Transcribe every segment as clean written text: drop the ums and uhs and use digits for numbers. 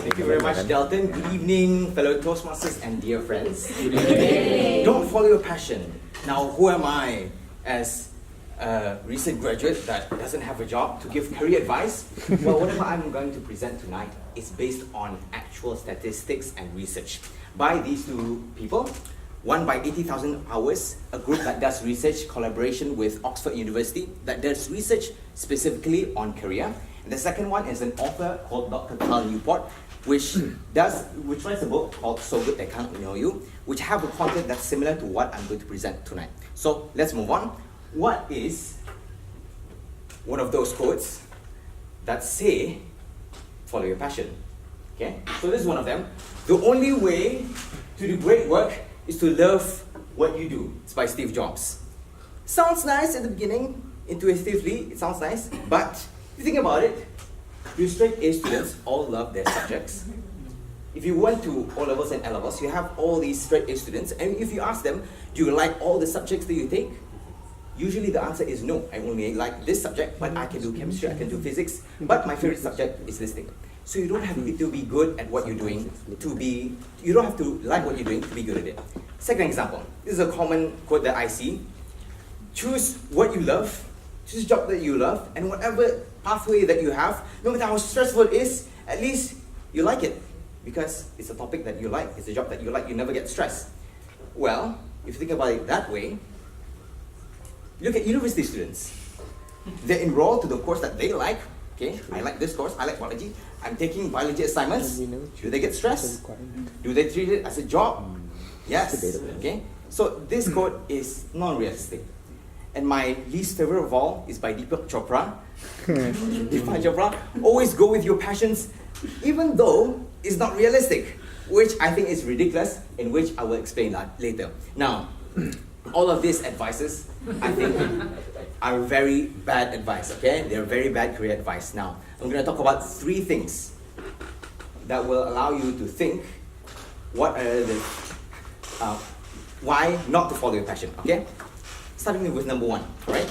Thank you very much, Dalton. Good evening, fellow Toastmasters and dear friends. Good evening. Don't follow your passion. Now, who am I as a recent graduate that doesn't have a job to give career advice? Well, whatever I'm going to present tonight is based on actual statistics and research by these two people. One by 80,000 hours, a group that does research collaboration with Oxford University that does research specifically on career. And the second one is an author called Dr. Carl Newport, which writes a book called So Good They Can't Know You, which have a content that's similar to what I'm going to present tonight. So let's move on. What is one of those quotes that say, follow your passion? Okay, so this is one of them. The only way to do great work is to love what you do. It's by Steve Jobs. Sounds nice at the beginning, intuitively, it sounds nice, but if you think about it, your straight A students all love their subjects. If you went to O-levels and L-levels, you have all these straight A students, and if you ask them, do you like all the subjects that you take? Usually the answer is no, I only like this subject, but I can do chemistry, I can do physics, but my favorite subject is this thing. So you don't have to be good at what you're doing you don't have to like what you're doing to be good at it. Second example, this is a common quote that I see. Choose what you love, choose a job that you love, and whatever pathway that you have, no matter how stressful it is, at least you like it. Because it's a topic that you like, it's a job that you like, you never get stressed. Well, if you think about it that way, look at university students. They enroll to the course that they like. Okay, I like this course, I like biology. I'm taking biology assignments. Do they get stressed? Do they treat it as a job? Yes. Okay, so this quote is non-realistic. And my least favorite of all is by Deepak Chopra. Deepak Chopra, always go with your passions, even though it's not realistic, which I think is ridiculous, in which I will explain later. Now, all of these advices, I think, are very bad advice, okay? They're very bad career advice. Now, I'm going to talk about 3 things that will allow you to think what are the, why not to follow your passion, okay? Starting with number 1, right?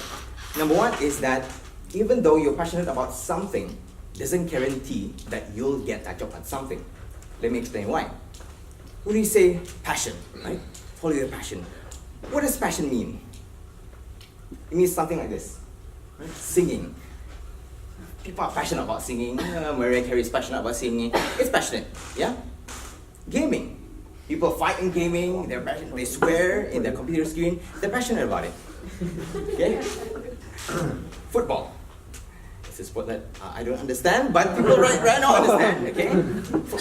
Number 1 is that even though you're passionate about something, doesn't guarantee that you'll get that job at something. Let me explain why. When you say passion, right? Follow your passion. What does passion mean? It means something like this, right? Singing. People are passionate about singing. Mariah Carey is passionate about singing. It's passionate, yeah? Gaming. People fight in gaming, they're passionate, they swear in their computer screen, they're passionate about it. Okay? Football. It's a sport that I don't understand, but people right now understand, okay?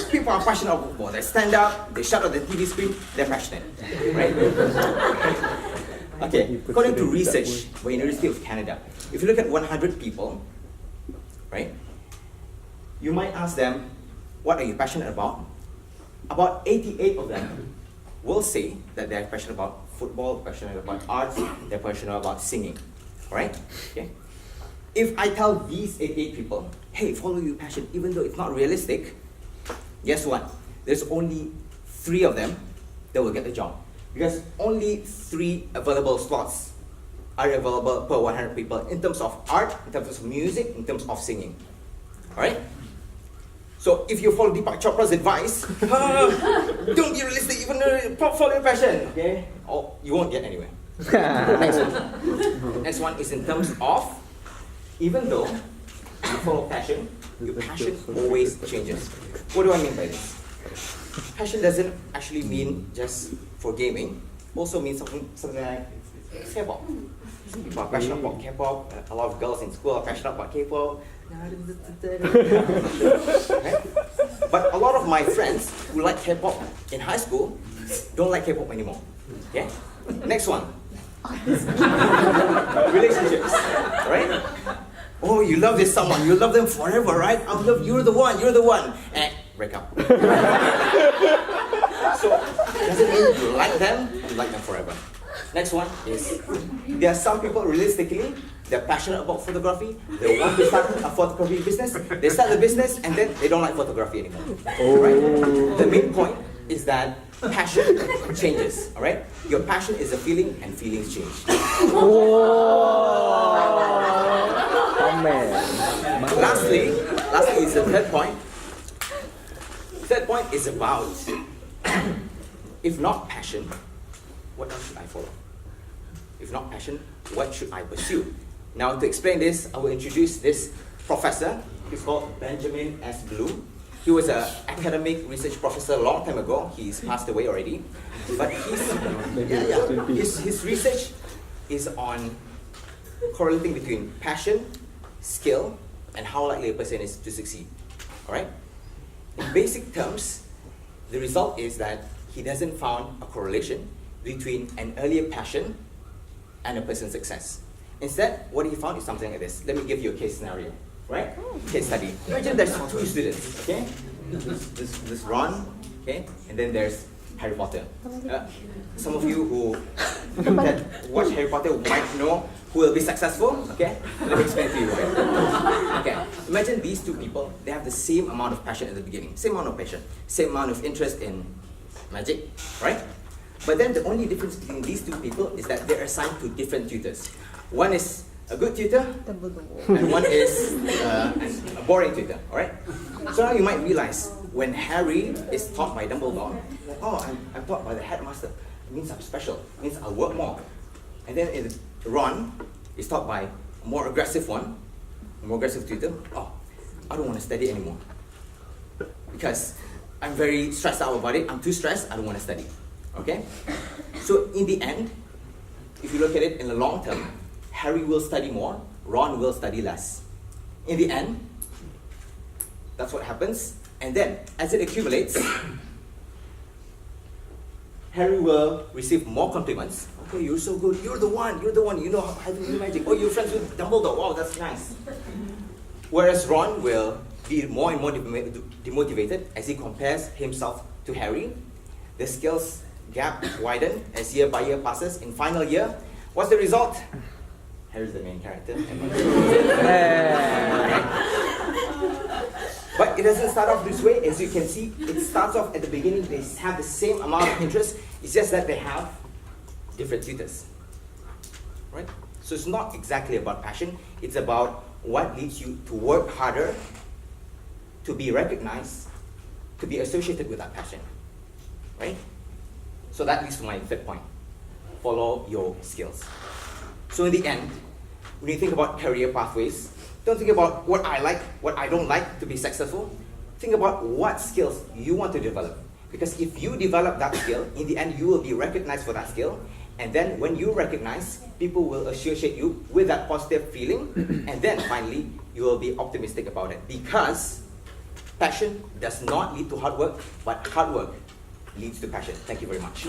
People are passionate about football. They stand up, they shout at the TV screen, they're passionate, right? Okay, according to research by University of Canada, if you look at 100 people, right, you might ask them, what are you passionate about? About 88 of them will say that they're passionate about football, passionate about arts, they're passionate about singing, alright? Okay. If I tell these 88 people, hey, follow your passion, even though it's not realistic, guess what? There's only 3 of them that will get the job. Because only 3 available slots are available per 100 people in terms of art, in terms of music, in terms of singing. Alright? So if you follow Deepak Chopra's advice, don't be realistic, even follow your passion, okay? Oh, you won't get anywhere. Next one. Next one is in terms of, even though you follow passion, your passion always changes. What do I mean by this? Passion doesn't actually mean just for gaming. Also means something like K-pop. People are passionate about K-pop. A lot of girls in school are passionate about K-pop. Right? But a lot of my friends who like K-pop in high school don't like K-pop anymore. Okay? Next one. Relationships. Right? Oh, you love this someone. You love them forever, right? You're the one. You're the one. And break up. So, doesn't mean you like them forever. Next one is, there are some people realistically, they're passionate about photography, they want to start a photography business, they start the business and then they don't like photography anymore. Right? The main point is that passion changes, alright? Your passion is a feeling and feelings change. Oh man. Lastly is the third point. third point is about, if not passion, what else should I follow? If not passion, what should I pursue? Now, to explain this, I will introduce this professor. He's called Benjamin S. Blue. He was an academic research professor a long time ago. He's passed away already. But his research is on correlating between passion, skill, and how likely a person is to succeed. All right? In basic terms, the result is that he doesn't found a correlation between an earlier passion and a person's success. Instead, what he found is something like this. Let me give you a case scenario, right? Case study. Imagine there's two students, okay? This Ron, okay? And then there's Harry Potter. Some of you who that watch Harry Potter might know who will be successful, okay? Let me explain to you, right? Okay, imagine these two people, they have the same amount of passion at the beginning, same amount of passion, same amount of interest in magic, right? But then the only difference between these two people is that they're assigned to different tutors. One is a good tutor, and one is a boring tutor, alright? So now you might realize, when Harry is taught by Dumbledore, like, oh, I'm taught by the headmaster, it means I'm special, it means I'll work more. And then Ron is taught by a more aggressive one, a more aggressive tutor, oh, I don't want to study anymore. Because I'm very stressed out about it, I'm too stressed, I don't want to study. Okay? So in the end, if you look at it in the long term, Harry will study more, Ron will study less. In the end, that's what happens. And then, as it accumulates, Harry will receive more compliments. Okay, you're so good, you're the one, you know how to do magic. Oh, you're friends with Dumbledore, wow, that's nice. Whereas Ron will be more and more demotivated as he compares himself to Harry. The skills gap widen as year by year passes. In final year, what's the result? Harry's the main character. But it doesn't start off this way. As you can see, it starts off at the beginning. They have the same amount of interest. It's just that they have different tutors. Right? So it's not exactly about passion. It's about what leads you to work harder, to be recognized, to be associated with that passion. Right? So that leads to my third point. Follow your skills. So in the end, when you think about career pathways, don't think about what I like, what I don't like to be successful. Think about what skills you want to develop. Because if you develop that skill, in the end you will be recognized for that skill. And then when you recognize, people will associate you with that positive feeling. And then finally, you will be optimistic about it. Because passion does not lead to hard work, but hard work leads to passion. Thank you very much.